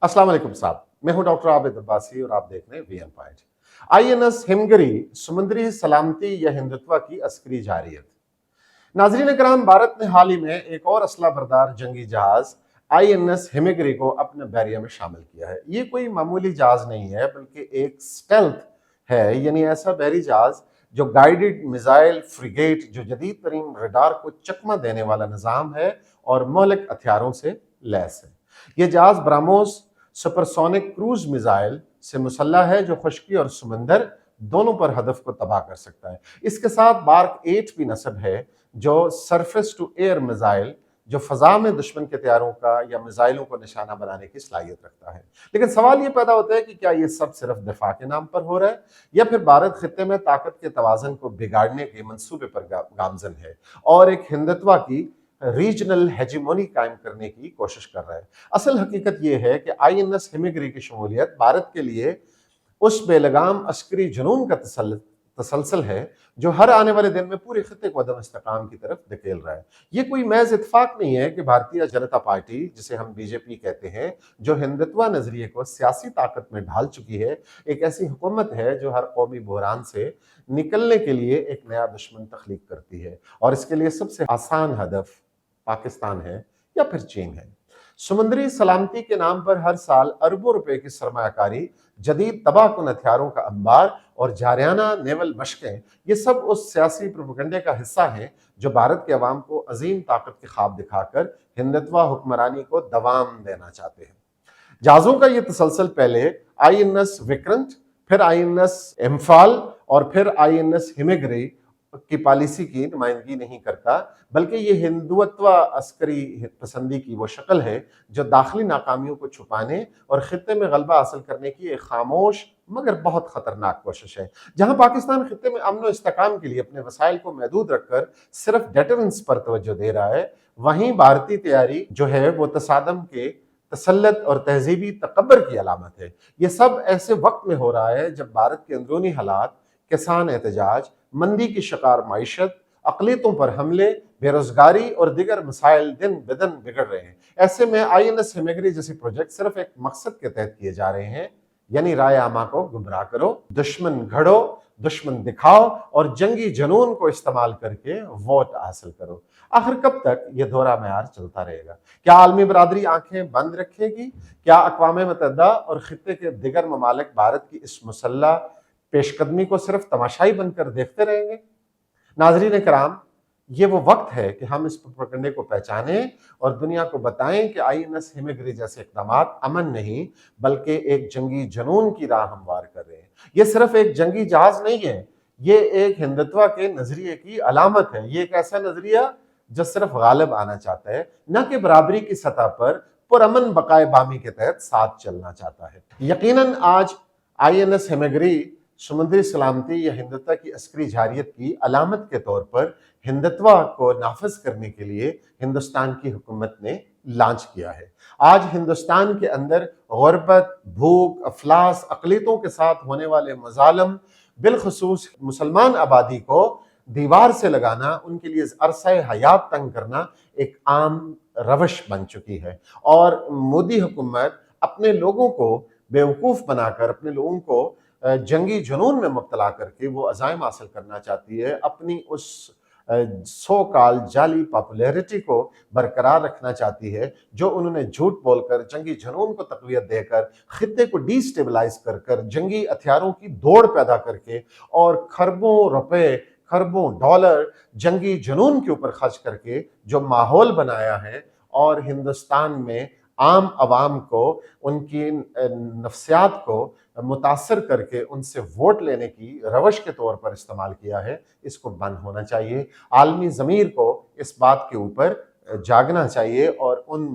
अस्सलाम वालेकुम साहब, मैं हूं डॉक्टर आबिद अब्बासी और आप देख रहे हैं वीएन पॉइंट। आईएनएस हिमगिरी समुद्री सलामती या हिंदुत्व की अस्करी जारियत। नाजरीन कराम, भारत ने हाल ही में एक और असला बरदार जंगी जहाज आईएनएस हिमगिरी को अपने बैरियर में शामिल किया है। ये कोई मामूली जहाज नहीं है बल्कि एक स्टेल्थ है, यानी ऐसा बहरी जहाज जो गाइडेड मिसाइल फ्रिगेट, जो जदीद तरीन रडार को चकमा देने वाला निज़ाम है और मौलिक हथियारों से लैस है। यह जहाज ब्राह्मोस सुपरसोनिक क्रूज मिसाइल से मुसल्ला है जो खुश्की और समंदर दोनों पर हदफ को तबाह कर सकता है। इसके साथ बार्क 8 भी नस्ब है जो सरफेस टू एयर मिसाइल, जो फजा में दुश्मन के तैयारों का या मिसाइलों को निशाना बनाने की सलाहियत रखता है। लेकिन सवाल ये पैदा होता है कि क्या ये सब सिर्फ दिफा के नाम पर हो रहा है या फिर भारत खित्ते में ताकत के तवाज़न को बिगाड़ने के मंसूबे पर गामजन है और एक हिंदुत्व की रीजनल हेजिमोनी कायम करने की कोशिश कर रहा है। असल हकीकत यह है कि आईएनएस हिमगिरी की शमूलियत भारत के लिए उस बेलगाम अस्करी जुनून का तसलसल है जो हर आने वाले दिन में पूरे खित्ते को अदम इस्तेकाम की तरफ धकेल रहा है। ये कोई महज इत्तेफाक नहीं है कि भारतीय जनता पार्टी, जिसे हम बीजेपी कहते हैं, जो हिंदुत्व नजरिए को सियासी ताकत में ढाल चुकी है, एक ऐसी हुकूमत है जो हर कौमी बहरान से निकलने के लिए एक नया दुश्मन तख्लीक करती है और इसके लिए सबसे आसान हदफ पाकिस्तान है या फिर चीन है। समुद्री सलामती के नाम पर हर साल अरबों रुपए की सरमायाकारी, जदीद तबाहकुन हथियारों का अंबार और जारियाना नेवल मशकें, ये सब उस सियासी प्रोपेगेंडे का हिस्सा हैं जो भारत के अवाम को अजीम ताकत के ख्वाब दिखाकर हिंदुत्व हुक्मरानी को दवाम देना चाहते हैं। जहाजों का ये तसलसल पहले आईएनएस विक्रांत, फिर आईएनएस इम्फाल और फिर आईएनएस हिमगिरी की पॉलिसी की नुमाइंदगी नहीं करता, बल्कि ये हिंदुत्व अस्करी पसंदी की वो शक्ल है जो दाखिली नाकामियों को छुपाने और खित्ते में गलबा हासिल करने की एक खामोश मगर बहुत खतरनाक कोशिश है। जहां पाकिस्तान खित्ते में अमन और इस्तेकाम के लिए अपने वसाइल को महदूद रखकर सिर्फ डेटरेंस पर तवज्जो दे रहा है, वहीं भारतीय तैयारी जो है वो तसादम के, तसल्लत और तहजीबी तकब्बर की अलामत है। ये सब ऐसे वक्त में हो रहा है जब भारत के अंदरूनी हालात, किसान एहतजाज, मंदी की शिकार माइशत, अकलियतों पर हमले, बेरोजगारी और दीगर मसाइल दिन बदन बिगड़ रहे हैं। ऐसे में आईएनएस हिमगिरी जैसे प्रोजेक्ट सिर्फ एक मकसद के तहत किए जा रहे हैं, यानी राय आमा को गुमराह करो, दुश्मन घड़ो, दुश्मन दिखाओ और जंगी जनून को इस्तेमाल करके वोट हासिल करो। आखिर कब तक ये दोहरा मयार चलता रहेगा? क्या आलमी बरादरी आंखें बंद रखेगी? क्या अक़वाम मुत्तहिदा और खित्ते के दिगर ममालिक भारत की इस मुसल्ला पेशकदमी को सिर्फ तमाशाई बनकर देखते रहेंगे? नाज़रीन कराम, ये वो वक्त है कि हम इस प्रोपेगेंडे को पहचानें और दुनिया को बताएं कि आईएनएस हिमगिरी जैसे इक़दामात अमन नहीं बल्कि एक जंगी जनून की राह हमवार कर रहे हैं। ये सिर्फ एक जंगी जहाज नहीं है, ये एक हिंदुत्व के नजरिए की अलामत है। ये एक ऐसा नजरिया जो सिर्फ गालिब आना चाहता है, न कि बराबरी की सतह पर पुरअमन बकाए बामी के तहत साथ चलना चाहता है। यकीनन आज आईएनएस हिमगिरी समुद्री सलामती या हिंदुत्व की अस्करी जारियत की अलामत के तौर पर हिंदुत्व को नाफज करने के लिए हिंदुस्तान की हुकूमत ने लॉन्च किया है। आज हिंदुस्तान के अंदर गुर्बत, भूख, अफलास, अकलियतों के साथ होने वाले मजालम, बिलखुसूस मुसलमान आबादी को दीवार से लगाना, उनके लिए अरसा हयात तंग करना एक आम रवश बन चुकी है और मोदी हुकूमत अपने लोगों को बेवकूफ़ बनाकर, अपने लोगों को जंगी जुनून में मुब्तला करके वो अज़ाइम हासिल करना चाहती है, अपनी उस सो कॉल जाली पॉपुलैरिटी को बरकरार रखना चाहती है जो उन्होंने झूठ बोलकर, जंगी जुनून को तक़वियत देकर, खित्ते को डिस्टेबलाइज कर जंगी हथियारों की दौड़ पैदा करके और खरबों रुपए, खरबों डॉलर जंगी जुनून के ऊपर खर्च करके जो माहौल बनाया है और हिंदुस्तान में आम आवाम को, उनकी नफ्सियात को मुतासर करके उनसे वोट लेने की रवश के तौर पर इस्तेमाल किया है, इसको बंद होना चाहिए। आलमी ज़मीर को इस बात के ऊपर जागना चाहिए और उन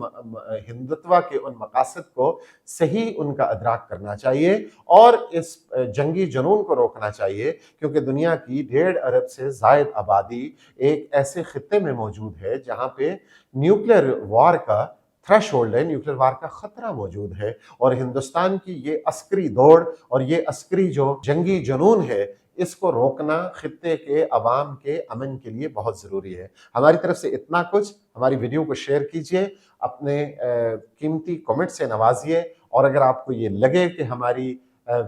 हिंदुत्व के उन मकासद को सही उनका अदराक करना चाहिए और इस जंगी जुनून को रोकना चाहिए, क्योंकि दुनिया की 1.5 अरब से ज़ायद आबादी एक ऐसे खित्ते में मौजूद है जहाँ पे न्यूक्लियर वार का थ्रेशोल्ड है, न्यूक्लियर वार का खतरा मौजूद है और हिंदुस्तान की ये अस्करी दौड़ और ये अस्करी जो जंगी जुनून है, इसको रोकना खित्ते के अवाम के अमन के लिए बहुत ज़रूरी है। हमारी तरफ से इतना कुछ। हमारी वीडियो को शेयर कीजिए, अपने कीमती कमेंट से नवाजिए اور اگر آپ کو یہ لگے کہ ہماری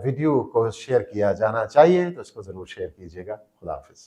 ویڈیو کو شیئر کیا جانا چاہیے تو اس کو ضرور شیئر کیجیے گا. خدا حافظ.